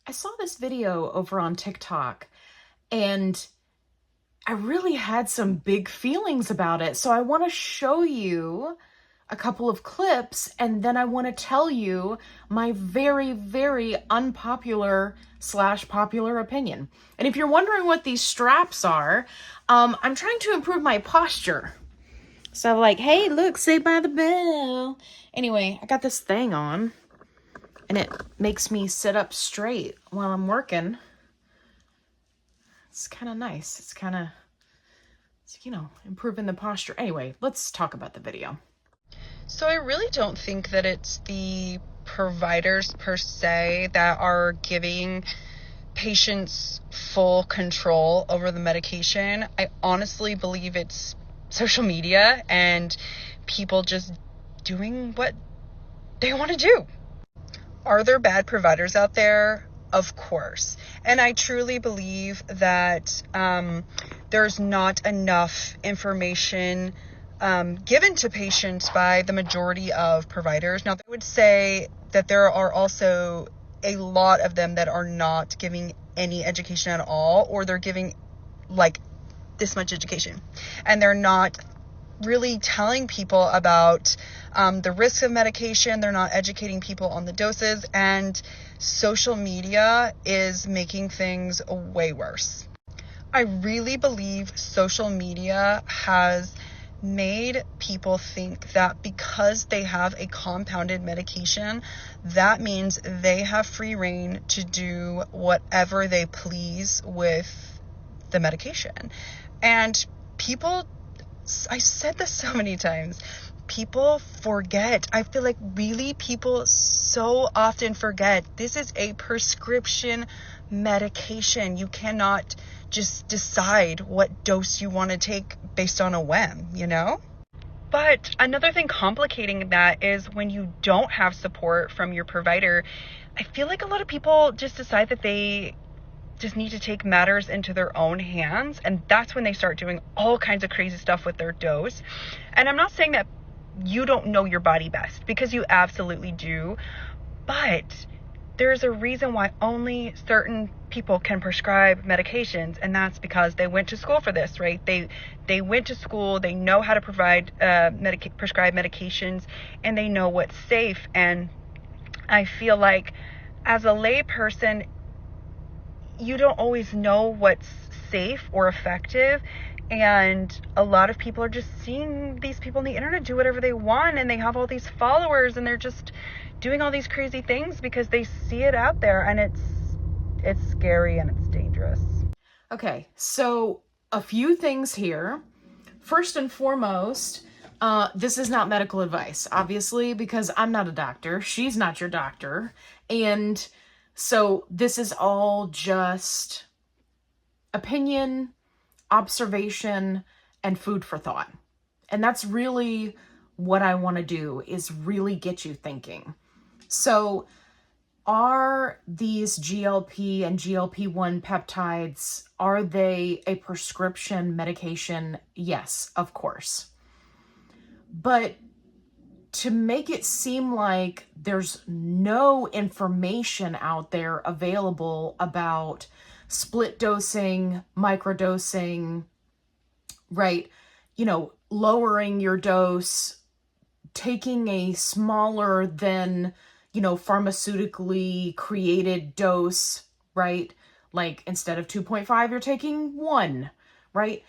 I saw this video over on TikTok and I really had some big feelings about it. So I want to show you a couple of clips and then I want to tell you my very, very unpopular slash popular opinion. And if you're wondering what these straps are, I'm trying to improve my posture. So like, hey, look, Saved by the Bell. Anyway, I got this thing on and it makes me sit up straight while I'm working. It's kind of nice. It's kind of, improving the posture. Anyway, let's talk about the video. So I really don't think that it's the providers per se that are giving patients full control over the medication. I honestly believe it's social media and people just doing what they want to do. Are there bad providers out there? Of course. And I truly believe that there's not enough information given to patients by the majority of providers. Now, I would say that there are also a lot of them that are not giving any education at all, or they're giving like this much education, and they're not really telling people about the risks of medication. They're not educating people on the doses, and social media is making things way worse. I really believe social media has made people think that because they have a compounded medication, that means they have free reign to do whatever they please with the medication. And people, I said this so many times, people forget. I feel like really people so often forget this is a prescription medication. You cannot just decide what dose you want to take based on a whim, But another thing complicating that is when you don't have support from your provider, I feel like a lot of people just decide that they just need to take matters into their own hands, and that's when they start doing all kinds of crazy stuff with their dose. And I'm not saying that you don't know your body best, because you absolutely do, but there's a reason why only certain people can prescribe medications, and that's because they went to school for this, right? They went to school, they know how to prescribe medications, and they know what's safe. And I feel like as a lay person, you don't always know what's safe or effective. And a lot of people are just seeing these people on the internet do whatever they want, and they have all these followers, and they're just doing all these crazy things because they see it out there, and it's scary and it's dangerous. Okay, so a few things here. First and foremost, this is not medical advice, obviously, because I'm not a doctor. She's not your doctor. And so this is all just opinion, observation, and food for thought. And that's really what I want to do, is really get you thinking. So are these GLP and GLP-1 peptides, are they a prescription medication? Yes, of course. But to make it seem like there's no information out there available about split dosing, microdosing, right? Lowering your dose, taking a smaller than, pharmaceutically created dose, right? Like instead of 2.5, you're taking 1, right?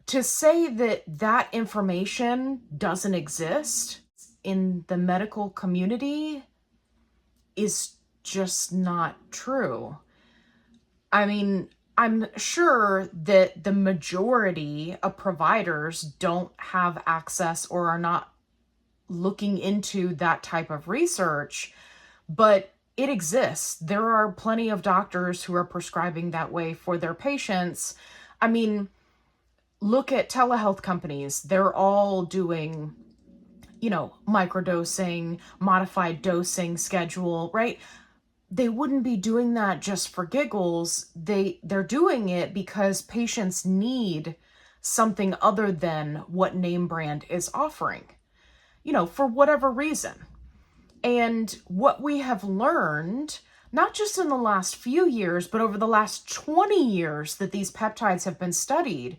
To say that information doesn't exist in the medical community is just not true. I mean, I'm sure that the majority of providers don't have access or are not looking into that type of research, but it exists. There are plenty of doctors who are prescribing that way for their patients. I mean, look at telehealth companies. They're all doing, microdosing, modified dosing schedule, right? They wouldn't be doing that just for giggles. They're doing it because patients need something other than what name brand is offering, for whatever reason. And what we have learned, not just in the last few years, but over the last 20 years that these peptides have been studied,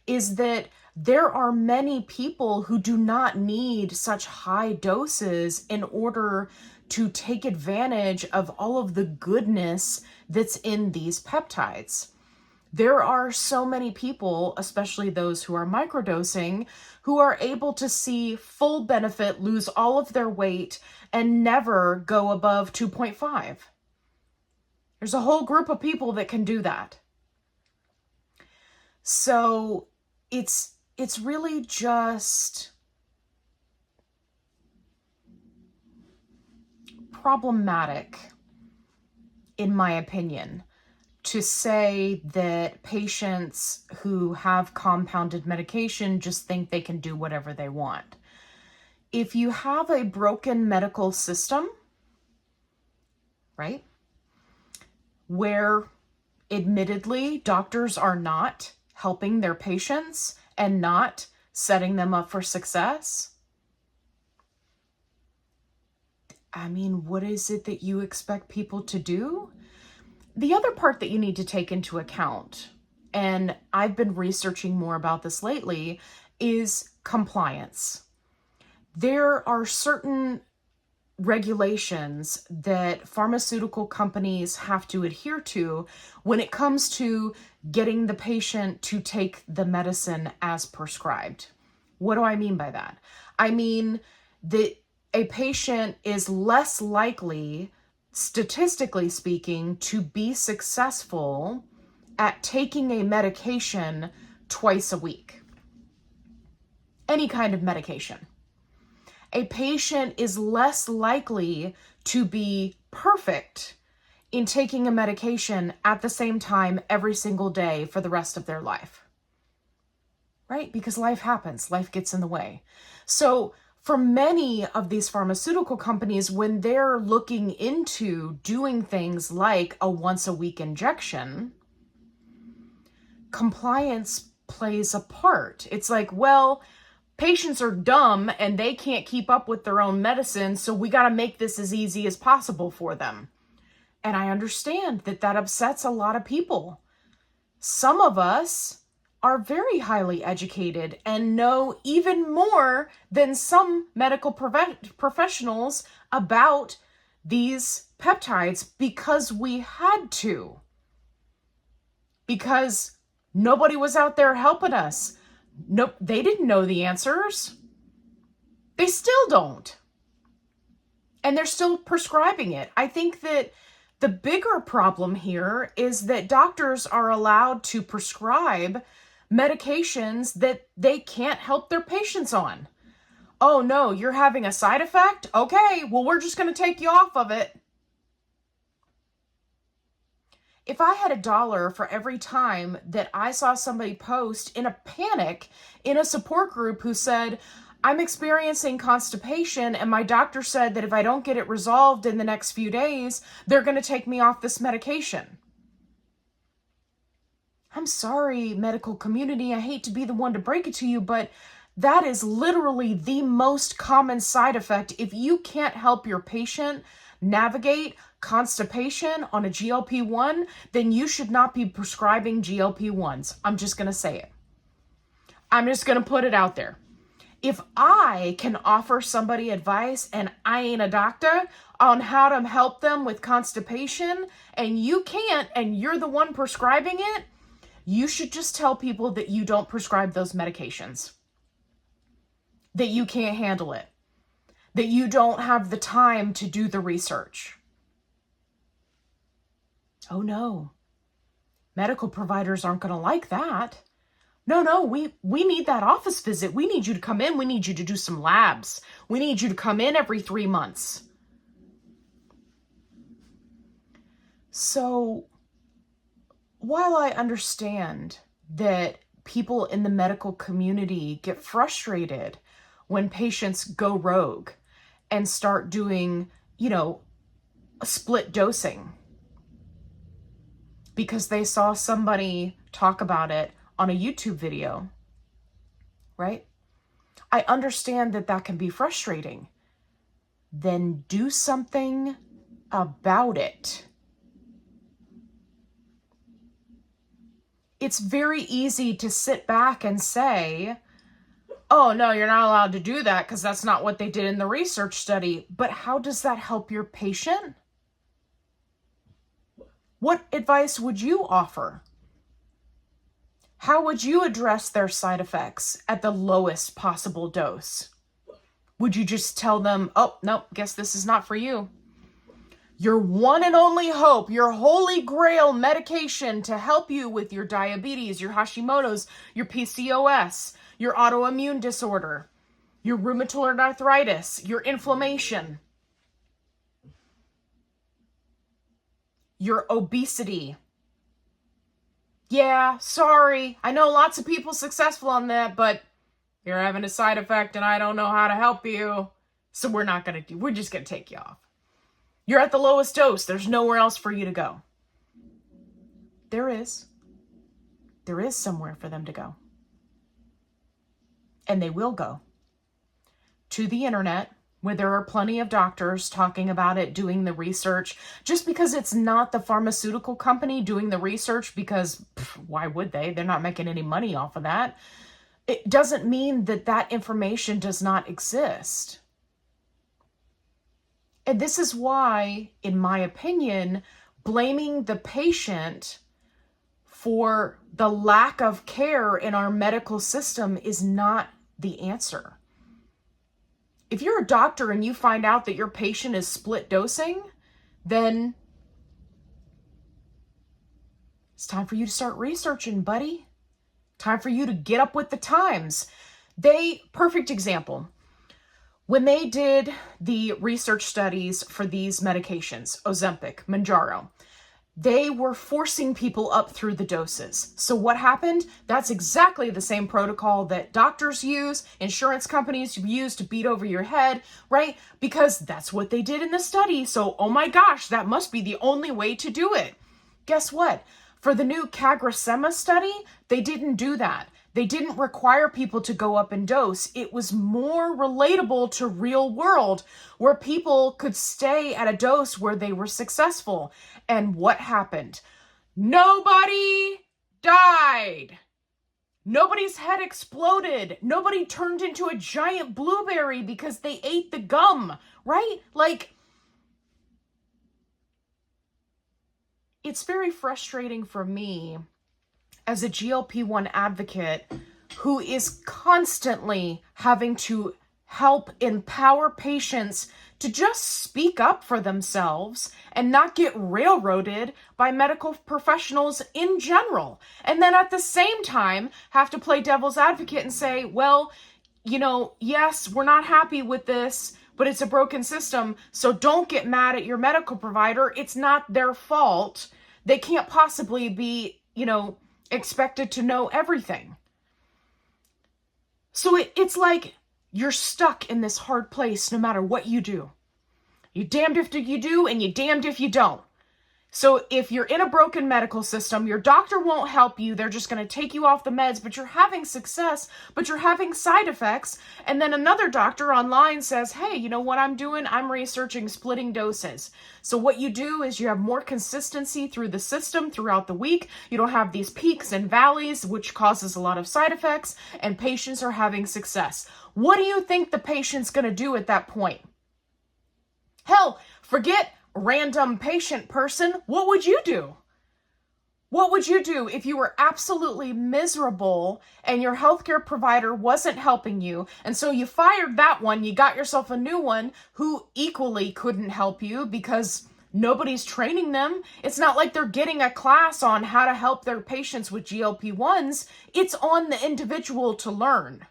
is that there are many people who do not need such high doses in order to take advantage of all of the goodness that's in these peptides. There are so many people, especially those who are microdosing, who are able to see full benefit, lose all of their weight, and never go above 2.5. There's a whole group of people that can do that. So it's really just problematic, in my opinion, to say that patients who have compounded medication just think they can do whatever they want. If you have a broken medical system, right, where admittedly doctors are not helping their patients and not setting them up for success, I mean, what is it that you expect people to do? The other part that you need to take into account, and I've been researching more about this lately, is compliance. There are certain regulations that pharmaceutical companies have to adhere to when it comes to getting the patient to take the medicine as prescribed. What do I mean by that? I mean that a patient is less likely, statistically speaking, to be successful at taking a medication twice a week. Any kind of medication. A patient is less likely to be perfect in taking a medication at the same time every single day for the rest of their life. Right? Because life happens. Life gets in the way. So for many of these pharmaceutical companies, when they're looking into doing things like a once-a-week injection, compliance plays a part. It's like, well, patients are dumb and they can't keep up with their own medicine, so we got to make this as easy as possible for them. And I understand that that upsets a lot of people. Some of us are very highly educated and know even more than some medical professionals about these peptides because we had to. Because nobody was out there helping us. Nope, they didn't know the answers. They still don't. And they're still prescribing it. I think that the bigger problem here is that doctors are allowed to prescribe medications that they can't help their patients on. Oh no, you're having a side effect? Okay, well, we're just going to take you off of it. If I had $1 for every time that I saw somebody post in a panic in a support group who said, I'm experiencing constipation and my doctor said that if I don't get it resolved in the next few days, they're going to take me off this medication. I'm sorry, medical community, I hate to be the one to break it to you, but that is literally the most common side effect. If you can't help your patient navigate constipation on a GLP-1, then you should not be prescribing GLP-1s. I'm just going to say it. I'm just going to put it out there. If I can offer somebody advice and I ain't a doctor on how to help them with constipation and you can't and you're the one prescribing it, you should just tell people that you don't prescribe those medications, that you can't handle it, that you don't have the time to do the research. Oh no, medical providers aren't going to like that. No, we need that office visit. We need you to come in. We need you to do some labs. We need you to come in every 3 months. So while I understand that people in the medical community get frustrated when patients go rogue and start doing, a split dosing because they saw somebody talk about it on a YouTube video, right? I understand that that can be frustrating. Then do something about it. it's very easy to sit back and say, oh, no, you're not allowed to do that because that's not what they did in the research study. But how does that help your patient? What advice would you offer? How would you address their side effects at the lowest possible dose? Would you just tell them, oh, no, guess this is not for you? Your one and only hope, your holy grail medication to help you with your diabetes, your Hashimoto's, your PCOS, your autoimmune disorder, your rheumatoid arthritis, your inflammation, your obesity. Yeah, sorry. I know lots of people successful on that, but you're having a side effect and I don't know how to help you. So we're just going to take you off. You're at the lowest dose. There's nowhere else for you to go. There is. There is somewhere for them to go. And they will go to the internet, where there are plenty of doctors talking about it, doing the research. Just because it's not the pharmaceutical company doing the research, because why would they? They're not making any money off of that. It doesn't mean that that information does not exist. And this is why, in my opinion, blaming the patient for the lack of care in our medical system is not the answer. If you're a doctor and you find out that your patient is split dosing, then it's time for you to start researching, buddy. Time for you to get up with the times. Perfect example. When they did the research studies for these medications, Ozempic, Mounjaro, they were forcing people up through the doses. So what happened? That's exactly the same protocol that doctors use, insurance companies use to beat over your head, right? Because that's what they did in the study. So, oh my gosh, that must be the only way to do it. Guess what? For the new CagriSema study, they didn't do that. They didn't require people to go up in dose. It was more relatable to real world, where people could stay at a dose where they were successful. And what happened? Nobody died. Nobody's head exploded. Nobody turned into a giant blueberry because they ate the gum, right? It's very frustrating for me as a GLP-1 advocate who is constantly having to help empower patients to just speak up for themselves and not get railroaded by medical professionals in general. And then at the same time, have to play devil's advocate and say, well, yes, we're not happy with this, but it's a broken system. So don't get mad at your medical provider. It's not their fault. They can't possibly be, expected to know everything. So it's like you're stuck in this hard place no matter what you do. You're damned if you do and you're damned if you don't. So if you're in a broken medical system, your doctor won't help you. They're just going to take you off the meds, but you're having success, but you're having side effects. And then another doctor online says, hey, you know what I'm doing? I'm researching splitting doses. So what you do is you have more consistency through the system throughout the week. You don't have these peaks and valleys, which causes a lot of side effects, and patients are having success. What do you think the patient's going to do at that point? Hell, forget random patient person. What would you do? What would you do if you were absolutely miserable and your healthcare provider wasn't helping you? And so you fired that one, you got yourself a new one who equally couldn't help you because nobody's training them. It's not like they're getting a class on how to help their patients with GLP-1s. It's on the individual to learn.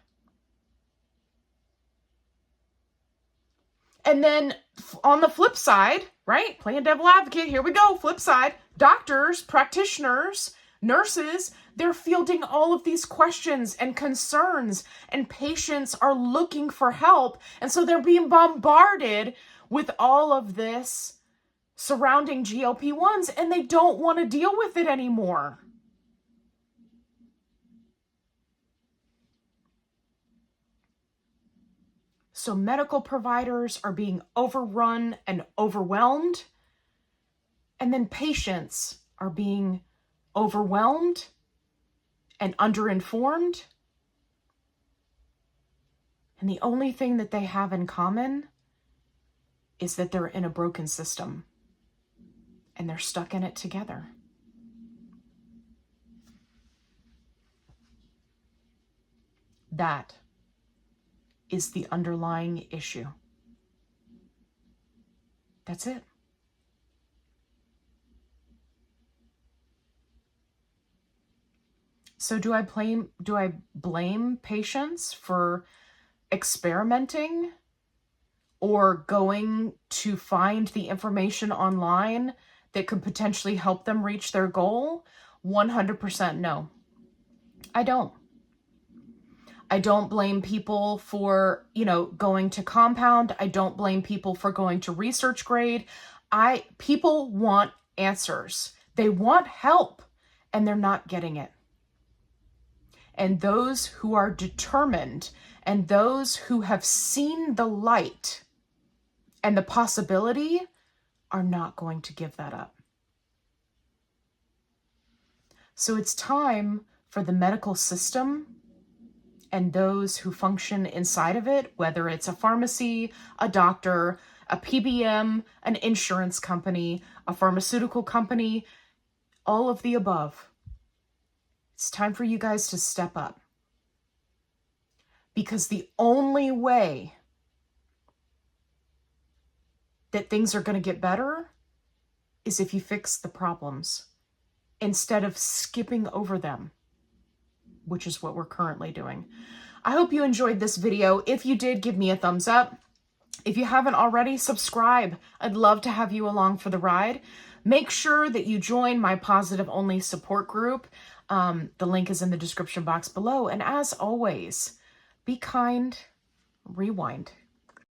And then on the flip side, right? Playing devil advocate, here we go, flip side. Doctors, practitioners, nurses, they're fielding all of these questions and concerns, and patients are looking for help. And so they're being bombarded with all of this surrounding GLP-1s, and they don't want to deal with it anymore. So medical providers are being overrun and overwhelmed, and then patients are being overwhelmed and underinformed. And the only thing that they have in common is that they're in a broken system and they're stuck in it together. That is the underlying issue. That's it. So do I blame patients for experimenting or going to find the information online that could potentially help them reach their goal? 100% no. I don't. I don't blame people for, going to compound. I don't blame people for going to research grade. People want answers. They want help, and they're not getting it. And those who are determined and those who have seen the light and the possibility are not going to give that up. So it's time for the medical system and those who function inside of it, whether it's a pharmacy, a doctor, a PBM, an insurance company, a pharmaceutical company, all of the above. It's time for you guys to step up. Because the only way that things are going to get better is if you fix the problems instead of skipping over them, which is what we're currently doing. I hope you enjoyed this video. If you did, give me a thumbs up. If you haven't already, subscribe. I'd love to have you along for the ride. Make sure that you join my positive only support group. The link is in the description box below. And as always, be kind, rewind.